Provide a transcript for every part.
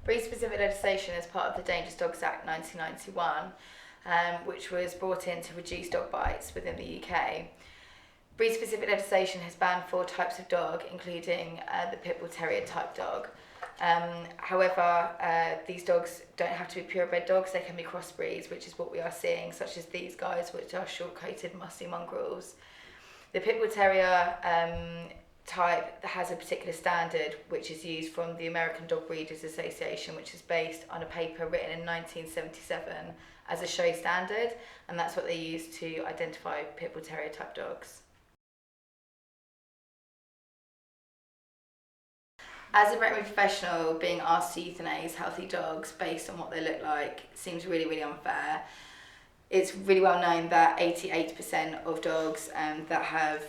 Breed-specific legislation is part of the Dangerous Dogs Act 1991, which was brought in to reduce dog bites within the UK. Breed-specific legislation has banned 4 types of dog, including the Pit Bull Terrier type dog. However, these dogs don't have to be purebred dogs, they can be crossbreeds, which is what we are seeing, such as these guys, which are short-coated, musty mongrels. The Pit Bull Terrier type has a particular standard which is used from the American Dog Breeders Association, which is based on a paper written in 1977 as a show standard, and that's what they use to identify Pit Bull Terrier type dogs. As a veterinary professional, being asked to euthanize healthy dogs based on what they look like seems really, really unfair. It's really well known that 88% of dogs that have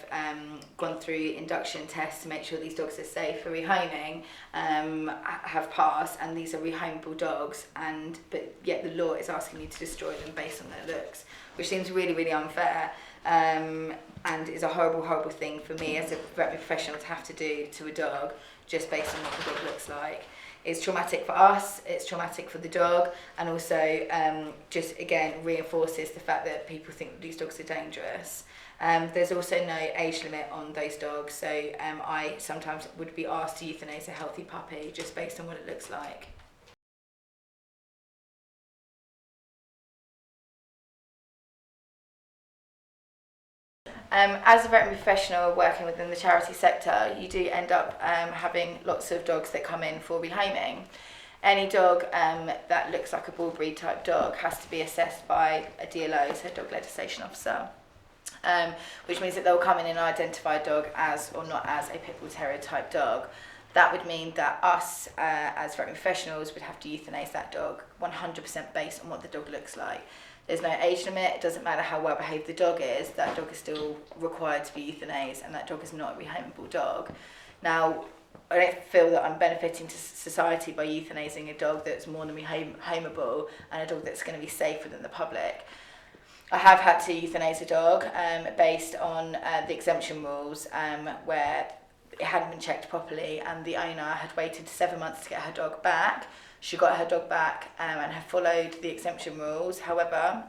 gone through induction tests to make sure these dogs are safe for rehoming have passed, and these are rehomable dogs, but yet the law is asking you to destroy them based on their looks, which seems really, really unfair, and is a horrible, horrible thing for me as a veterinary professional to have to do to a dog just based on what the dog looks like. It's traumatic for us, it's traumatic for the dog, and also just again reinforces the fact that people think that these dogs are dangerous. There's also no age limit on those dogs, so I sometimes would be asked to euthanize a healthy puppy just based on what it looks like. As a veterinary professional working within the charity sector, you do end up having lots of dogs that come in for rehoming. Any dog that looks like a bull breed type dog has to be assessed by a DLO, so a dog legislation officer, which means that they'll come in and identify a dog as or not as a Pit Bull Terrier type dog. That would mean that us as veterinary professionals would have to euthanize that dog 100% based on what the dog looks like. There's no age limit, it doesn't matter how well behaved the dog is, that dog is still required to be euthanized, and that dog is not a rehomable dog. Now, I don't feel that I'm benefiting to society by euthanizing a dog that's more than rehomable and a dog that's going to be safe within the public. I have had to euthanize a dog based on the exemption rules where it hadn't been checked properly, and the owner had waited 7 months to get her dog back. She got her dog back and had followed the exemption rules. However,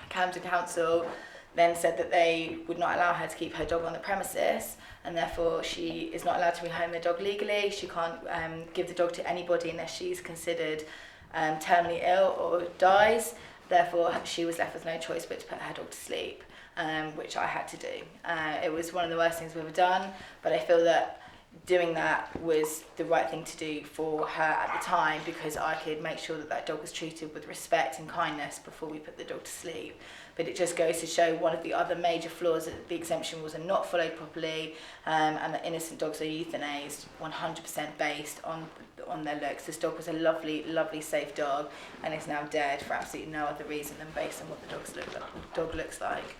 Camden Council then said that they would not allow her to keep her dog on the premises, and therefore she is not allowed to rehome the dog legally. She can't give the dog to anybody unless she's considered terminally ill or dies. Therefore, she was left with no choice but to put her dog to sleep, which I had to do. It was one of the worst things we've ever done, but I feel that doing that was the right thing to do for her at the time, because I could make sure that that dog was treated with respect and kindness before we put the dog to sleep. But it just goes to show one of the other major flaws, that the exemption rules are not followed properly, and that innocent dogs are euthanized 100% based on their looks. This dog was a lovely, lovely, safe dog, and is now dead for absolutely no other reason than based on what the dog looks like.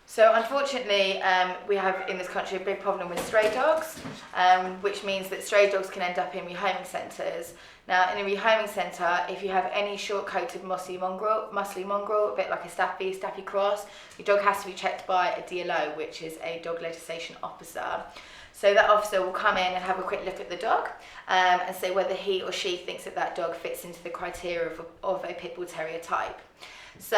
So unfortunately, we have in this country a big problem with stray dogs, which means that stray dogs can end up in rehoming centres. Now, in a rehoming centre, if you have any short-coated muscly mongrel, a bit like a Staffy cross, your dog has to be checked by a DLO, which is a dog legislation officer. So that officer will come in and have a quick look at the dog and say whether he or she thinks that that dog fits into the criteria of a Pit Bull Terrier type. So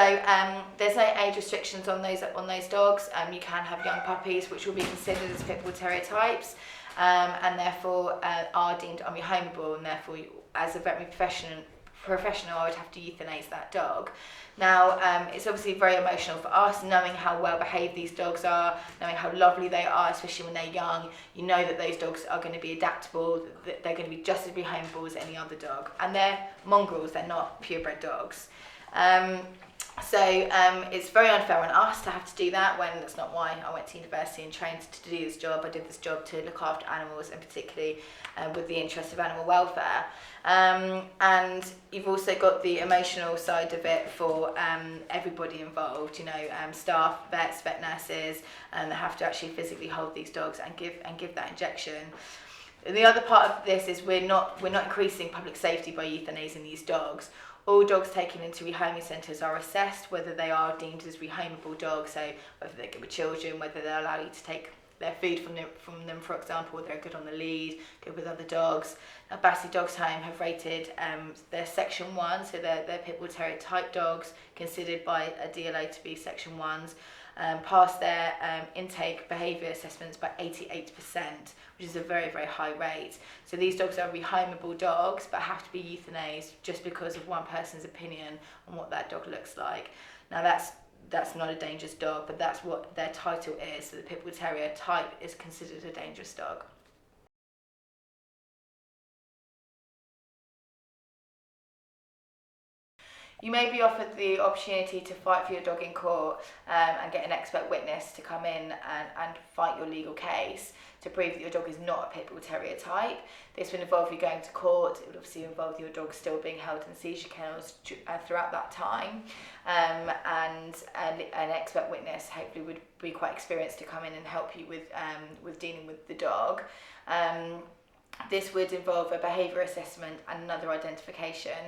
there's no age restrictions on those dogs. You can have young puppies, which will be considered as Pit Bull Terrier types, and therefore are deemed unrehomable, and therefore, as a veterinary professional, I would have to euthanize that dog. Now, it's obviously very emotional for us, knowing how well behaved these dogs are, knowing how lovely they are, especially when they're young. You know that those dogs are going to be adaptable, that they're going to be just as rehomable as any other dog. And they're mongrels, they're not purebred dogs. So it's very unfair on us to have to do that, when that's not why I went to university and trained to do this job. I did this job to look after animals, and particularly with the interest of animal welfare. And you've also got the emotional side of it for everybody involved, staff, vets, vet nurses, and they have to actually physically hold these dogs and give that injection. And the other part of this is we're not increasing public safety by euthanizing these dogs. All dogs taken into rehoming centres are assessed whether they are deemed as rehomable dogs, so whether they're good with children, whether they'll allow you to take their food from them, for example. They're good on the lead, good with other dogs. Now, Battersea Dogs Home have rated their Section 1, so they're Pit Bull Terrier type dogs, considered by a DLA to be Section 1s, passed their intake behaviour assessments by 88%, which is a very, very high rate. So these dogs are rehomeable dogs, but have to be euthanized just because of one person's opinion on what that dog looks like. Now that's not a dangerous dog, but that's what their title is. So the Pit Bull Terrier type is considered a dangerous dog. You may be offered the opportunity to fight for your dog in court and get an expert witness to come in and fight your legal case to prove that your dog is not a Pit Bull Terrier type. This would involve you going to court. It would obviously involve your dog still being held in seizure kennels throughout that time, and an expert witness hopefully would be quite experienced to come in and help you with dealing with the dog. This would involve a behaviour assessment and another identification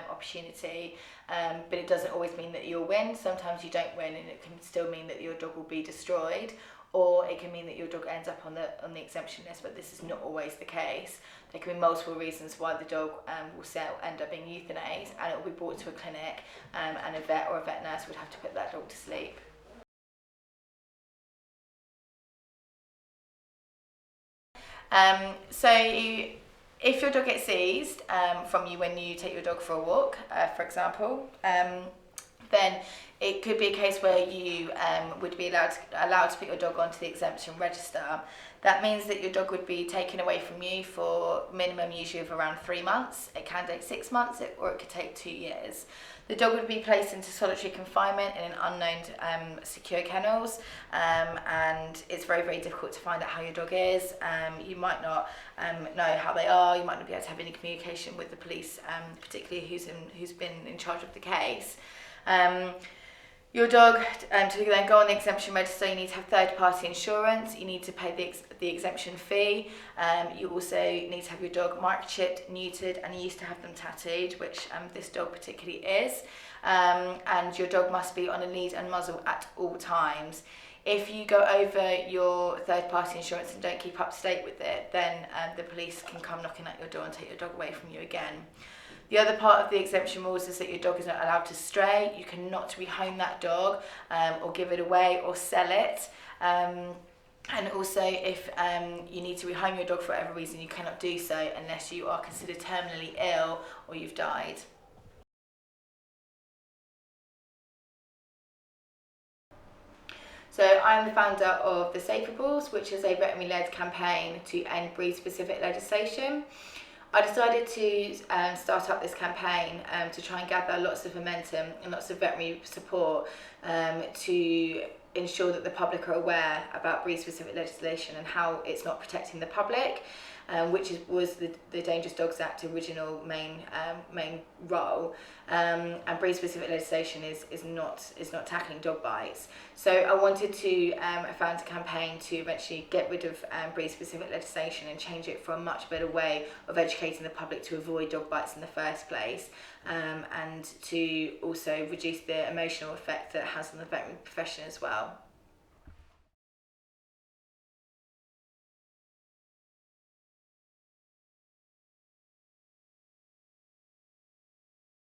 opportunity, but it doesn't always mean that you'll win. Sometimes you don't win, and it can still mean that your dog will be destroyed, or it can mean that your dog ends up on the exemption list, but this is not always the case. There can be multiple reasons why the dog will end up being euthanized, and it will be brought to a clinic, and a vet or a vet nurse would have to put that dog to sleep. If your dog gets seized from you when you take your dog for a walk, for example, then it could be a case where you would be allowed to put your dog onto the exemption register. That means that your dog would be taken away from you for minimum usually of around 3 months. It can take 6 months, or it could take 2 years. The dog would be placed into solitary confinement in an unknown secure kennels, and it's very, very difficult to find out how your dog is. You might not know how they are. You might not be able to have any communication with the police, particularly who's been in charge of the case. Your dog, to then go on the exemption register, you need to have third-party insurance. You need to pay the exemption fee. You also need to have your dog microchipped, neutered, and you used to have them tattooed, which this dog particularly is. And your dog must be on a lead and muzzle at all times. If you go over your third-party insurance and don't keep up to date with it, then the police can come knocking at your door and take your dog away from you again. The other part of the exemption rules is that your dog is not allowed to stray. You cannot rehome that dog or give it away or sell it. And also, if you need to rehome your dog for whatever reason, you cannot do so unless you are considered terminally ill or you've died. So I'm the founder of the Safer Bulls, which is a veterinary-led campaign to end breed-specific legislation. I decided to start up this campaign to try and gather lots of momentum and lots of veterinary support to ensure that the public are aware about breed-specific legislation and how it's not protecting the public, which was the Dangerous Dogs Act original main role. And breed-specific legislation is not tackling dog bites. So I wanted to found a campaign to eventually get rid of breed-specific legislation and change it for a much better way of educating the public to avoid dog bites in the first place, and to also reduce the emotional effect that it has on the veterinary profession as well.